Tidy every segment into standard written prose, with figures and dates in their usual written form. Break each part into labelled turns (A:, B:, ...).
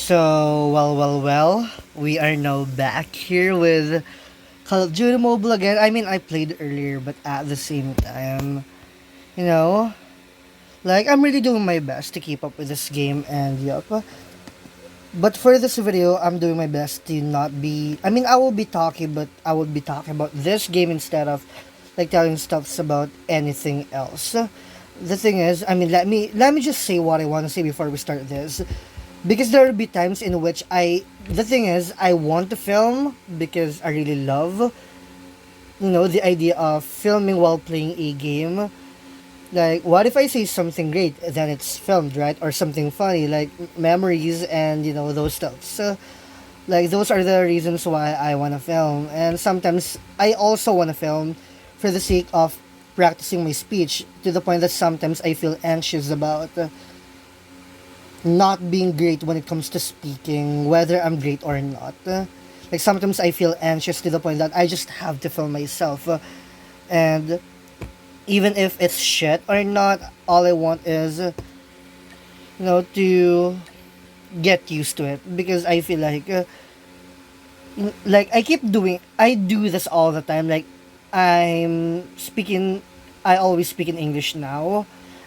A: Well, we are now back here with Call of Duty Mobile again. I mean, I played earlier, but at the same time, you know, I'm really doing my best to keep up with this game, and yup. But for this video, I'm doing my best to not be. I mean, I will be talking, but I will be talking about this game instead of telling stuffs about anything else. The thing is, I mean, let me just say what I want to say before we start this, because there will be times in which the thing is, I want to film because I really love, the idea of filming while playing a game. Like, what if I say something great, then it's filmed, right? Or something funny, like memories and, those stuff. So, those are the reasons why I want to film. And sometimes I also want to film for the sake of practicing my speech, to the point that sometimes I feel anxious about not being great when it comes to speaking, whether I'm great or not. Like, sometimes I feel anxious to the point that I just have to film myself. And even if it's shit or not, all I want is, to get used to it. Because I feel I do this all the time. Like, I always speak in English now.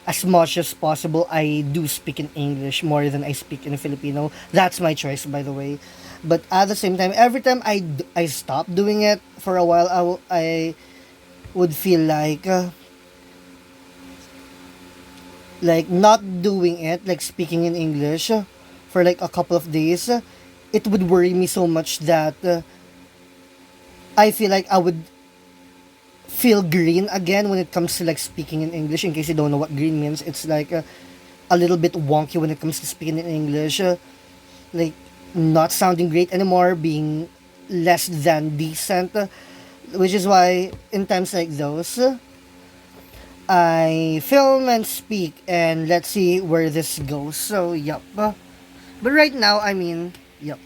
A: As much as possible, I do speak in English more than I speak in Filipino. That's my choice, by the way. But at the same time, every time I stop doing it for a while, I would feel like not doing it, like speaking in English for like a couple of days. It would worry me so much that I feel like I would feel green again when it comes to like speaking in English. In case you don't know what green means, it's like a little bit wonky when it comes to speaking in English. Like, not sounding great anymore, being less than decent. Which is why in times like those, I film and speak, and let's see where this goes. So, yup. But right now, I mean, yup.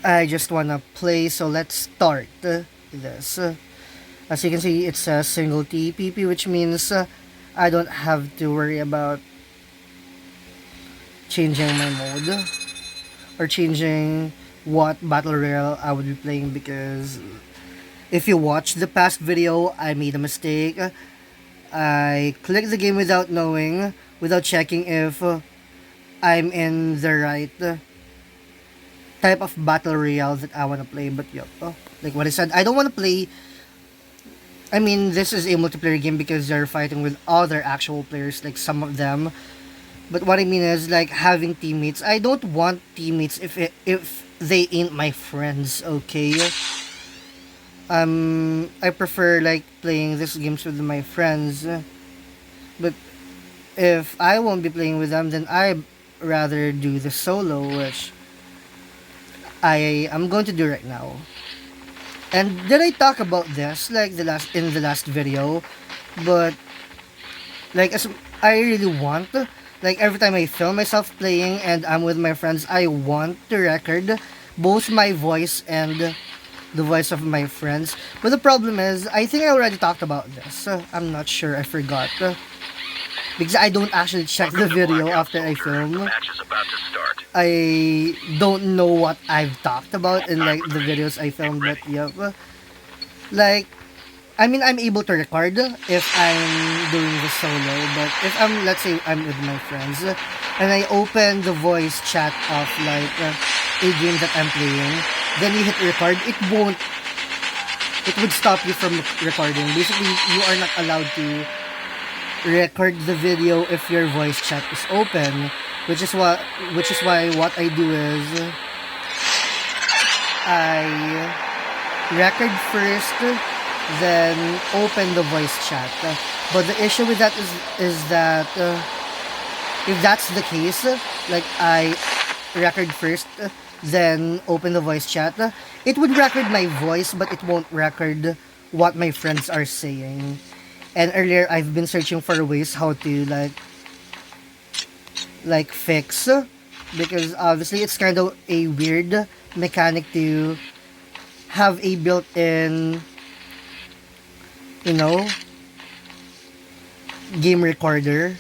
A: I just wanna play, so let's start this. As you can see, it's a single TPP, which means I don't have to worry about changing my mode or changing what battle royale I would be playing, because if you watch the past video, I made a mistake. I clicked the game without knowing, without checking if I'm in the right type of battle royale that I want to play. But yup, like what I said, I don't want to play. I mean, this is a multiplayer game because they're fighting with other actual players, like some of them. But what I mean is, like, having teammates. I don't want teammates if they ain't my friends, okay? I prefer like playing these games with my friends. But if I won't be playing with them, then I rather do the solo, which I am going to do right now. And did I talk about this like in the last video? But like, as I really want, like, every time I film myself playing and I'm with my friends, I want to record both my voice and the voice of my friends. But the problem is, I think I already talked about this. I'm not sure, I forgot. Because I don't actually check the video after I film. I don't know what I've talked about in like the videos I filmed, but yep. Like, I mean, I'm able to record if I'm doing the solo, but if let's say I'm with my friends, and I open the voice chat of like a game that I'm playing, then you hit record, it would stop you from recording. Basically, you are not allowed to record the video if your voice chat is open, which is why what I do is I record first, then open the voice chat. But the issue with that is that if that's the case, like I record first, then open the voice chat, it would record my voice, but it won't record what my friends are saying. And earlier, I've been searching for ways how to like fix, because obviously it's kind of a weird mechanic to have a built-in, game recorder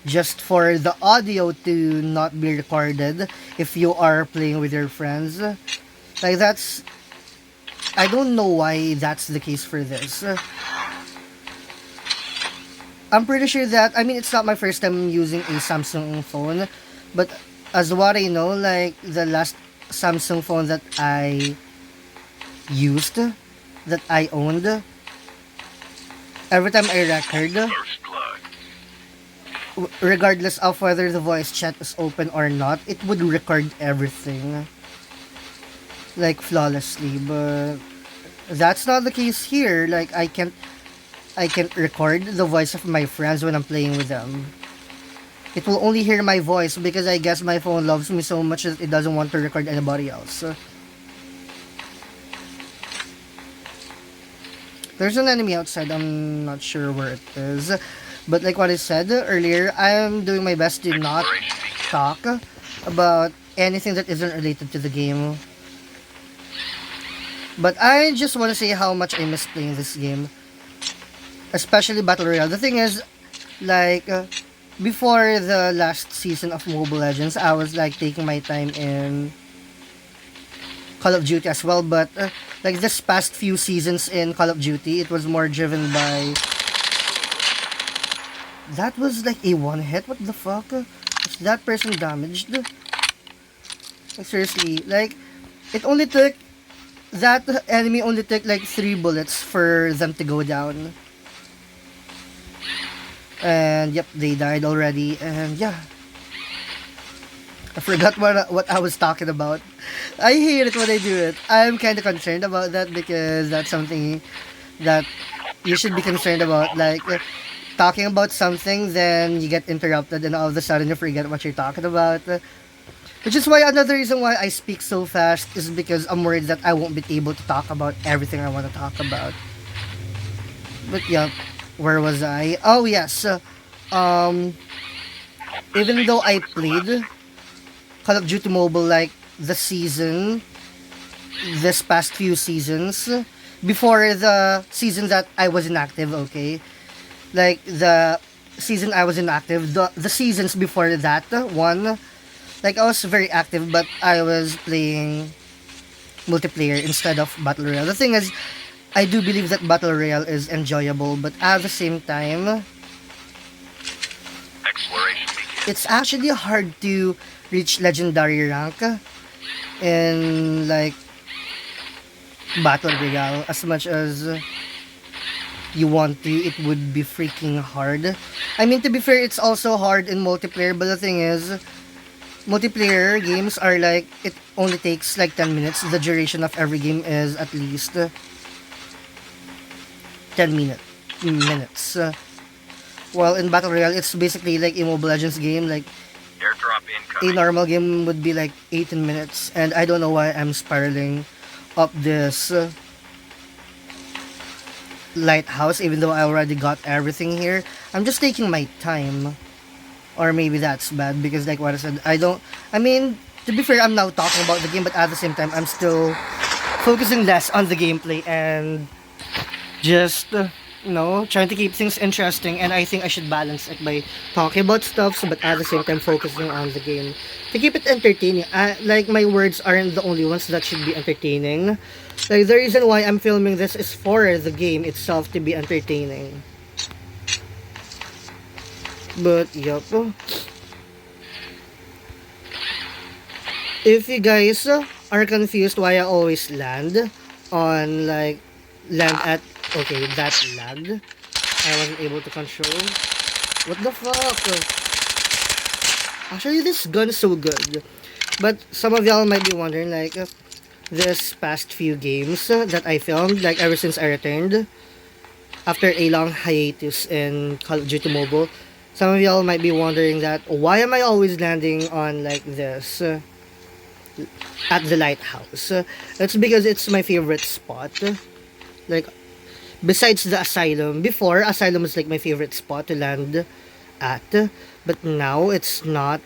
A: just for the audio to not be recorded if you are playing with your friends. Like that's I don't know why that's the case for this. I'm pretty sure that I mean it's not my first time using a Samsung phone, but as what I know, like the last Samsung phone that I used, that I owned, every time I record, regardless of whether the voice chat is open or not, it would record everything like flawlessly. But that's not the case here. Like I can't record the voice of my friends when I'm playing with them. It will only hear my voice because I guess my phone loves me so much that it doesn't want to record anybody else. There's an enemy outside. I'm not sure where it is. But like what I said earlier, I am doing my best to not talk about anything that isn't related to the game. But I just want to say how much I miss playing this game. Especially Battle Royale. The thing is, like, before the last season of Mobile Legends, I was like taking my time in Call of Duty as well. But like this past few seasons in Call of Duty, it was more driven by. That was like a one hit. What the fuck? Was that person damaged? Like, seriously, like it only took that enemy only took like 3 bullets for them to go down. And yep, they died already. And yeah, I forgot what I was talking about. I hate it when I do it. I'm kind of concerned about that because that's something that you should be concerned about. Like talking about something, then you get interrupted, and all of a sudden you forget what you're talking about. Which is why another reason why I speak so fast is because I'm worried that I won't be able to talk about everything I want to talk about. But yeah, where was I? Oh yes, um, even though I played Call of Duty Mobile like the season, this past few seasons, before the season that I was inactive, okay? Like the season I was inactive, the seasons before that one, like I was very active, but I was playing multiplayer instead of Battle Royale. The thing is, I do believe that Battle Royale is enjoyable, but at the same time, it's actually hard to reach legendary rank in like Battle Royale as much as you want to. It would be freaking hard. I mean, to be fair, it's also hard in multiplayer, but the thing is, multiplayer games are like, it only takes like 10 minutes. The duration of every game is at least 10 minutes. While in Battle Royale, it's basically like a Mobile Legends game. Like a normal game would be like 18 minutes. And I don't know why I'm spiraling up this lighthouse, even though I already got everything here. I'm just taking my time. Or maybe that's bad because like what I said, I mean, to be fair, I'm now talking about the game, but at the same time, I'm still focusing less on the gameplay and just, trying to keep things interesting. And I think I should balance it by talking about stuff, but at the same time, focusing on the game to keep it entertaining. Like, my words aren't the only ones that should be entertaining. Like, the reason why I'm filming this is for the game itself to be entertaining. But yup, if you guys are confused why I always land on like land at okay, that lagged. I wasn't able to control. What the fuck? Actually, this gun is so good. But some of y'all might be wondering, like, this past few games that I filmed, like ever since I returned after a long hiatus in Call of Duty Mobile. Some of y'all might be wondering that why am I always landing on like this at the lighthouse? It's because it's my favorite spot. Like besides the asylum, before asylum was like my favorite spot to land at, but now it's not.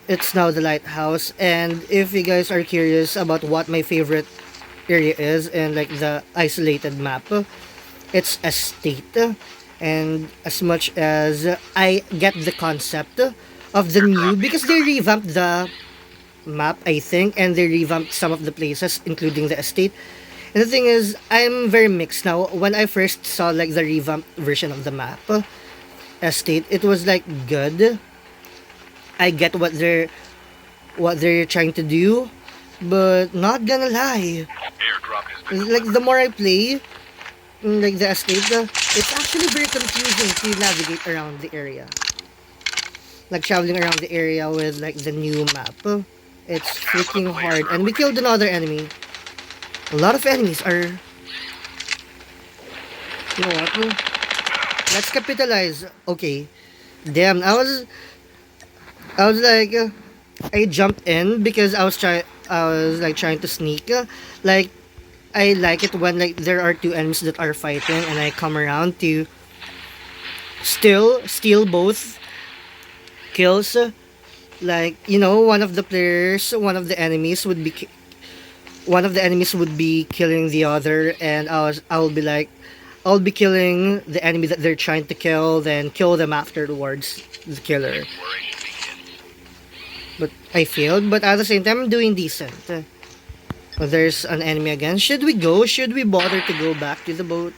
A: It's now the lighthouse. And if you guys are curious about what my favorite area is and like the isolated map, it's estate. And as much as I get the concept of the new, because they revamped the map, I think, and they revamped some of the places, including the estate. And the thing is, I'm very mixed now. When I first saw like the revamped version of the map, estate, it was like good. I get what they're trying to do, but not gonna lie, like the more I play, like the estate, it's actually very confusing to navigate around the area. Like traveling around the area with like the new map. It's freaking hard. And we killed another enemy. A lot of enemies are... You know what? Let's capitalize. Okay. Damn, I was like... I jumped in because I was like trying to sneak. Like, I like it when like there are two enemies that are fighting and I come around to still steal both kills. Like, one of the enemies would be killing the other, and I'll be like, I'll be killing the enemy that they're trying to kill, then kill them afterwards, the killer. But I failed, but at the same time I'm doing decent. There's an enemy again. Should we go? Should we bother to go back to the boat?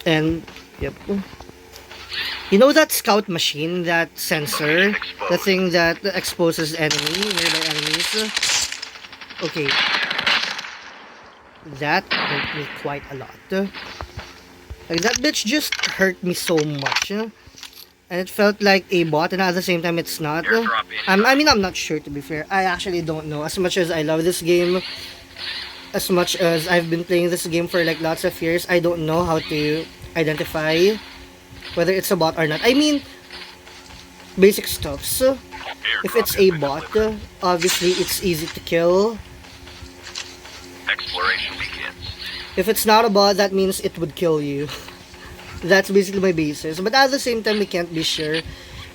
A: And yep. You know that scout machine, that sensor, the thing that exposes nearby enemies? Okay. That hurt me quite a lot. Like, that bitch just hurt me so much. And it felt like a bot, and at the same time it's not. I mean, I'm not sure, to be fair. I actually don't know. As much as I love this game, as much as I've been playing this game for like lots of years, I don't know how to identify whether it's a bot or not. I mean, basic stuffs. If it's a bot, obviously it's easy to kill.
B: Exploration begins.
A: If it's not a bot, that means it would kill you. That's basically my basis. But at the same time, we can't be sure,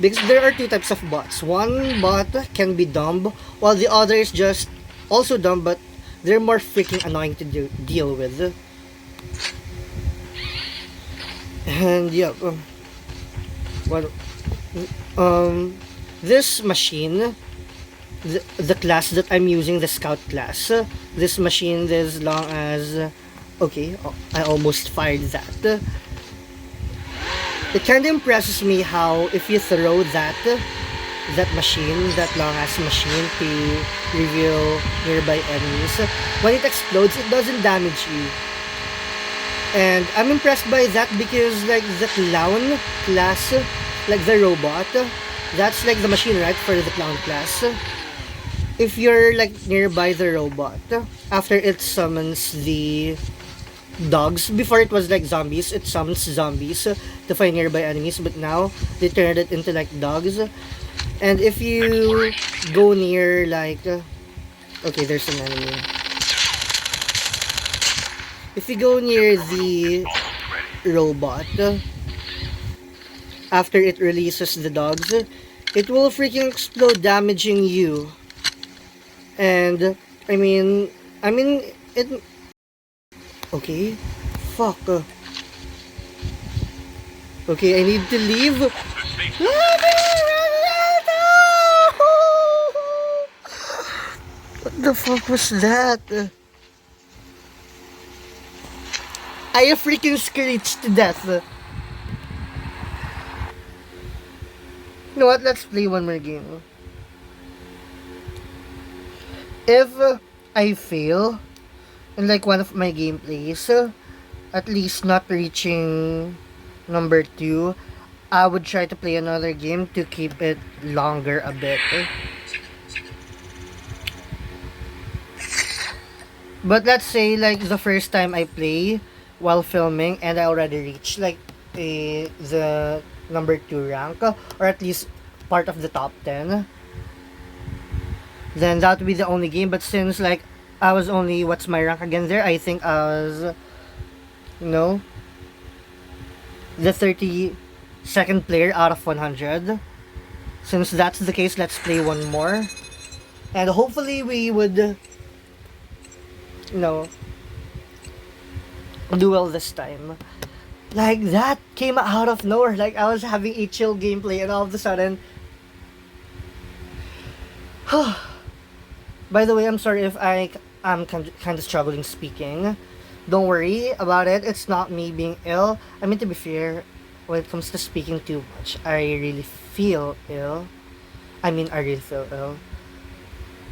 A: because there are two types of bots. One bot can be dumb, while the other is just also dumb, but they're more freaking annoying to deal with. And yeah, this machine, the class that I'm using, the scout class, this machine, as long as, okay, I almost fired that. It kind of impresses me how if you throw that machine, that long ass machine, to reveal nearby enemies, when it explodes, it doesn't damage you. And I'm impressed by that because like the clown class, like the robot, that's like the machine, right, for the clown class. If you're like nearby the robot, after it summons the dogs, before it was like zombies, it summons zombies to find nearby enemies, but now they turned it into like dogs. And if you go near like okay, there's an enemy. If you go near the robot, after it releases the dogs, it will freaking explode, damaging you. And I mean it. Okay, fuck. Okay, I need to leave. What the fuck was that? I freaking screeched to death. You know what? Let's play one more game. If I fail in like one of my gameplays, at least not reaching number 2, I would try to play another game to keep it longer a bit. But let's say like the first time I play while filming and I already reached like the number 2 rank, or at least part of the top 10, then that would be the only game. But since like I was only, what's my rank again there? I think I was, the 32nd player out of 100. Since that's the case, let's play one more. And hopefully we would, duel this time. Like, that came out of nowhere. Like, I was having a chill gameplay, and all of a sudden... By the way, I'm sorry if I'm kind of struggling speaking. Don't worry about it. It's not me being ill. I mean, to be fair, when it comes to speaking too much, I really feel ill. I really feel ill.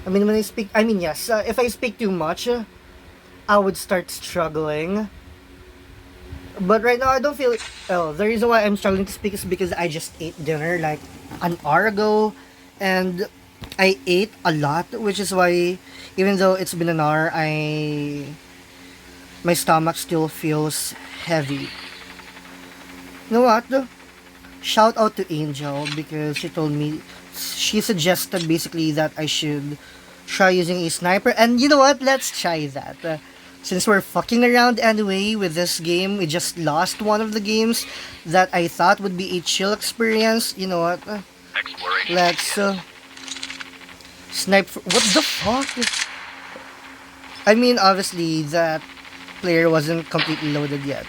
A: When I speak... yes, if I speak too much, I would start struggling. But right now, I don't feel ill. The reason why I'm struggling to speak is because I just ate dinner like an hour ago. And I ate a lot, which is why, even though it's been an hour, my stomach still feels heavy. You know what? Shout out to Angel because she suggested basically that I should try using a sniper. And you know what? Let's try that. Since we're fucking around anyway with this game, we just lost one of the games that I thought would be a chill experience. You know what? Let's snipe. What the fuck? Obviously that player wasn't completely loaded yet.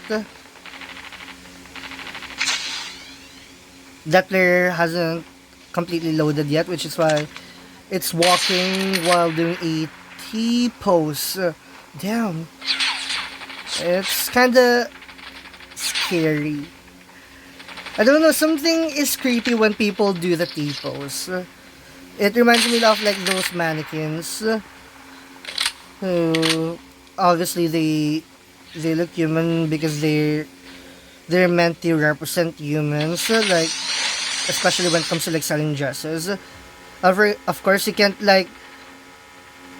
A: That player hasn't completely loaded yet, which is why it's walking while doing a T-pose. Damn. It's kinda scary. I don't know, something is creepy when people do the T-pose. It reminds me of like those mannequins who obviously they look human because they're meant to represent humans, like especially when it comes to like selling dresses. Of course, you can't like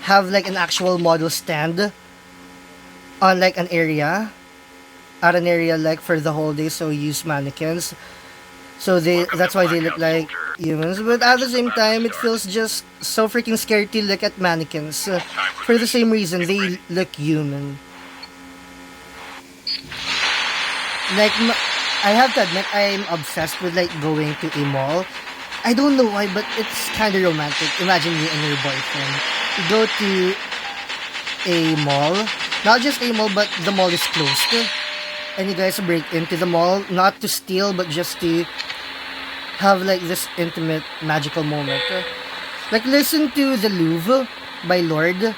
A: have like an actual model stand on like an area like for the whole day, so use mannequins. So that's why they look like humans, but at the same time it feels just so freaking scary to look at mannequins, for the same reason they look human. Like, I have to admit, I'm obsessed with like going to a mall. I don't know why, but it's kind of romantic. Imagine you and your boyfriend. You go to a mall, not just a mall, but the mall is closed. And you guys break into the mall, not to steal, but just to have like this intimate, magical moment. Like, listen to The Louvre by Lorde.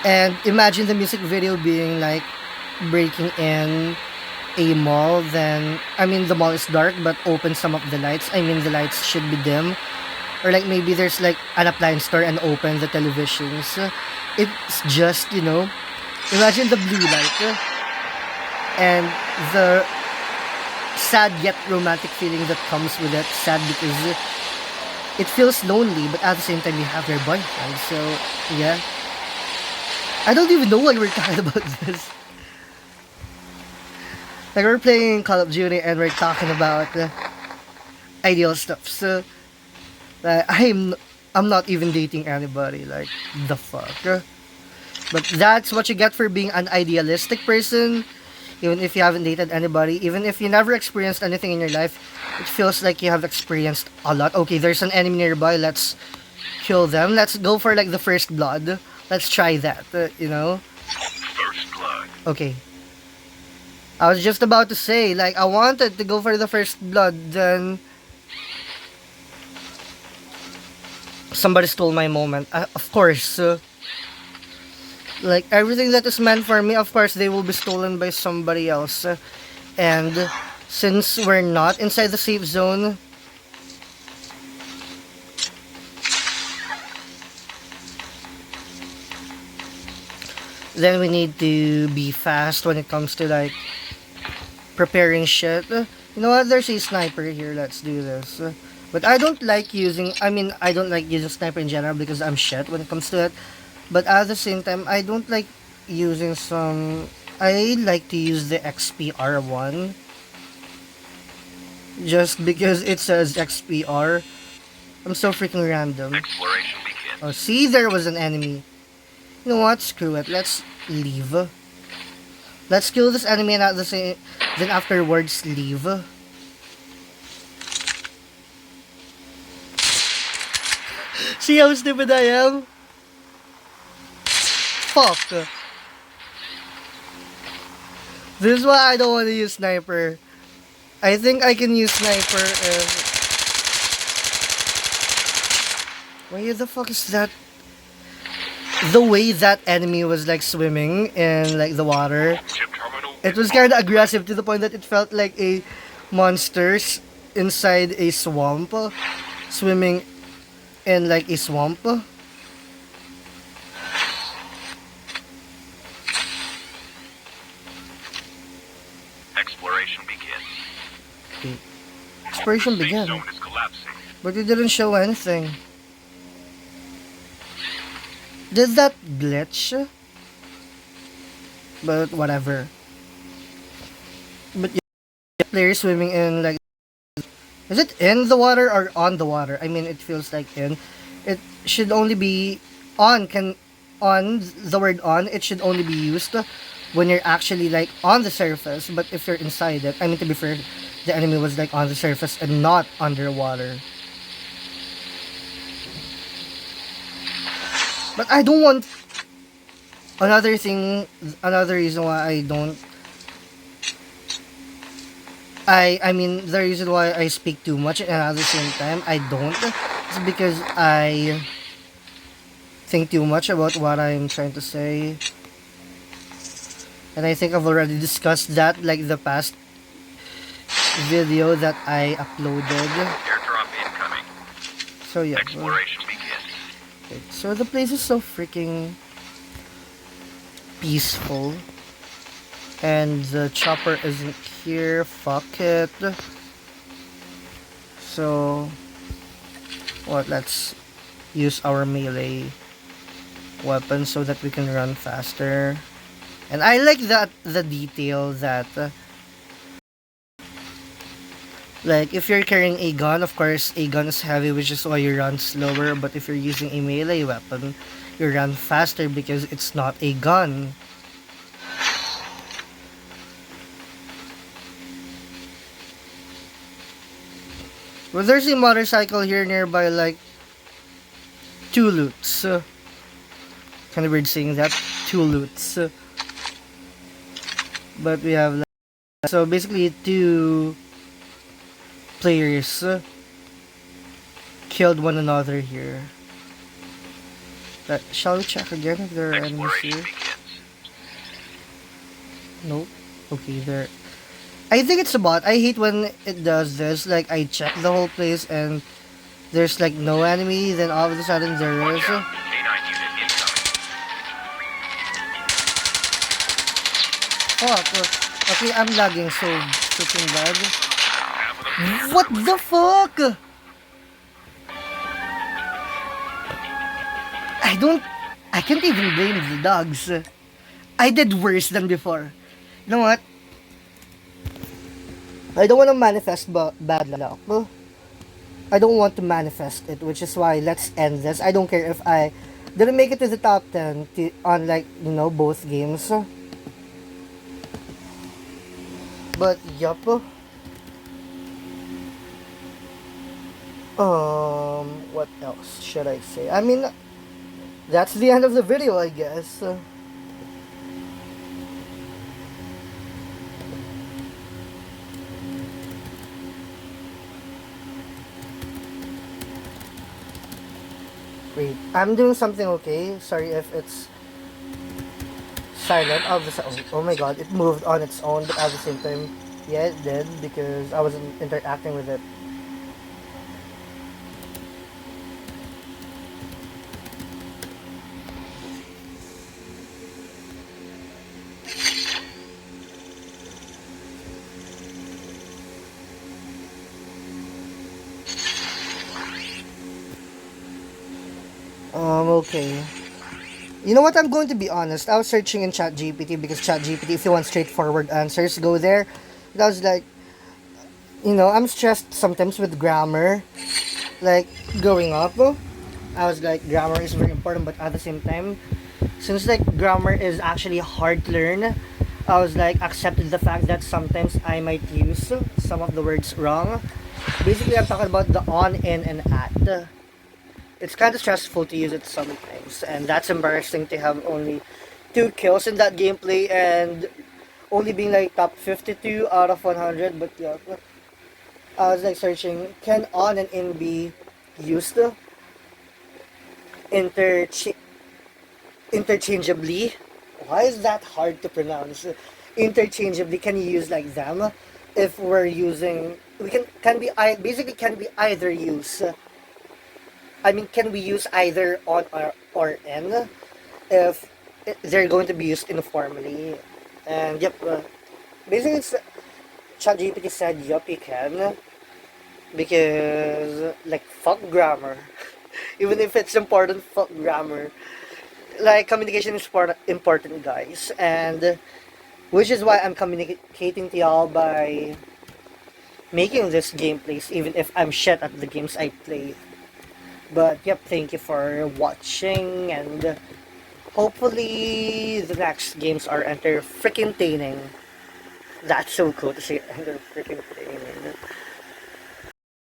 A: And imagine the music video being like breaking in a mall. Then the mall is dark but open some of the lights. The lights should be dim, or like maybe there's like an appliance store and open the televisions. It's just, imagine the blue light and the sad yet romantic feeling that comes with it. Sad because it feels lonely, but at the same time you have your boyfriend. So yeah, I don't even know why we're talking about this. Like, we're playing Call of Duty and we're talking about ideal stuff. So I'm not even dating anybody. Like, the fuck. But that's what you get for being an idealistic person. Even if you haven't dated anybody, even if you never experienced anything in your life, it feels like you have experienced a lot. Okay, there's an enemy nearby. Let's kill them. Let's go for like the first blood. Let's try that. First blood. Okay. I was just about to say, like, I wanted to go for the first blood, then somebody stole my moment. Of course. Like, everything that is meant for me, of course, they will be stolen by somebody else. And since we're not inside the safe zone, then we need to be fast when it comes to, like, preparing shit. You know what? There's a sniper here. Let's do this. But I don't like using... I don't like using sniper in general because I'm shit when it comes to it. But at the same time, I don't like using some... I like to use the XPR one. Just because it says XPR. I'm so freaking random. Oh, see? There was an enemy. You know what? Screw it. Let's leave. Let's kill this enemy and at the same... Then afterwards, leave. See how stupid I am? Fuck. This is why I don't want to use sniper. I think I can use sniper if... Why the fuck is that? The way that enemy was like swimming in like the water, it was kind of aggressive to the point that it felt like a monsters inside a swamp, swimming in like a swamp.
B: Exploration begins.
A: Okay. Exploration
B: The safe
A: began,
B: zone is collapsing.
A: but it didn't show anything. Did that glitch? But whatever. But yeah, players swimming in like... Is it in the water or on the water? I mean, it feels like in. It should only be on. On the word on, it should only be used when you're actually like on the surface. But if you're inside it, I mean, to be fair, the enemy was like on the surface and not underwater. But I don't want... Another thing, another reason why I don't... I mean, the reason why I speak too much and at the same time I don't is because I think too much about what I'm trying to say. And I think I've already discussed that like the past video that I uploaded.
B: Airdrop incoming.
A: So yeah.
B: Exploration begins.
A: Okay, so the place is so freaking peaceful. And the chopper isn't here. Fuck it. So what, let's use our melee weapon so that we can run faster. And I like that the detail that like if you're carrying a gun, of course a gun is heavy, which is why you run slower, but if you're using a melee weapon, you run faster because it's not a gun. Well, there's a motorcycle here nearby, like 2 loots. Kind of weird saying that, 2 loots. But we have like, so basically 2 players killed one another here. Shall we check again if there are enemies here? Nope. Okay, there. I think it's a bot. I hate when it does this. Like, I check the whole place and there's like no enemy, then all of a sudden there is. Fuck. Okay, I'm lagging so freaking bad. What the fuck? I can't even blame the dogs. I did worse than before. You know what? I don't want to manifest bad luck. I don't want to manifest it, which is why let's end this. I don't care if I didn't make it to the top 10 on like, you know, both games. But yup. What else should I say? I mean, that's the end of the video, I guess. Wait, I'm doing something okay. Sorry if it's silent. Oh my god, it moved on its own, but at the same time, yeah, it did because I wasn't interacting with it. Okay. You know what? I'm going to be honest. I was searching in ChatGPT because ChatGPT, if you want straightforward answers, go there. And I was like, you know, I'm stressed sometimes with grammar. Like, growing up, I was like, grammar is very important, but at the same time, since like grammar is actually hard to learn, I was like, accepted the fact that sometimes I might use some of the words wrong. Basically, I'm talking about the on, in, and at. It's kind of stressful to use it sometimes, and that's embarrassing to have only 2 kills in that gameplay, and only being like top 52 out of 100. But yeah, I was like searching, can on and in be used intercha- interchangeably? Why is that hard to pronounce? Interchangeably, can you use like them? If we're using, we can be basically can be either use. I mean, can we use either on or in if they're going to be used informally? And yep, basically, ChatGPT said, yup, you can. Because, like, fuck grammar. Even if it's important, fuck grammar. Like, communication is important, guys. And which is why I'm communicating to y'all by making this gameplays, even if I'm shit at the games I play. But, yep, thank you for watching. And hopefully, the next games are enter freaking taining. That's so cool to say enter freaking taining.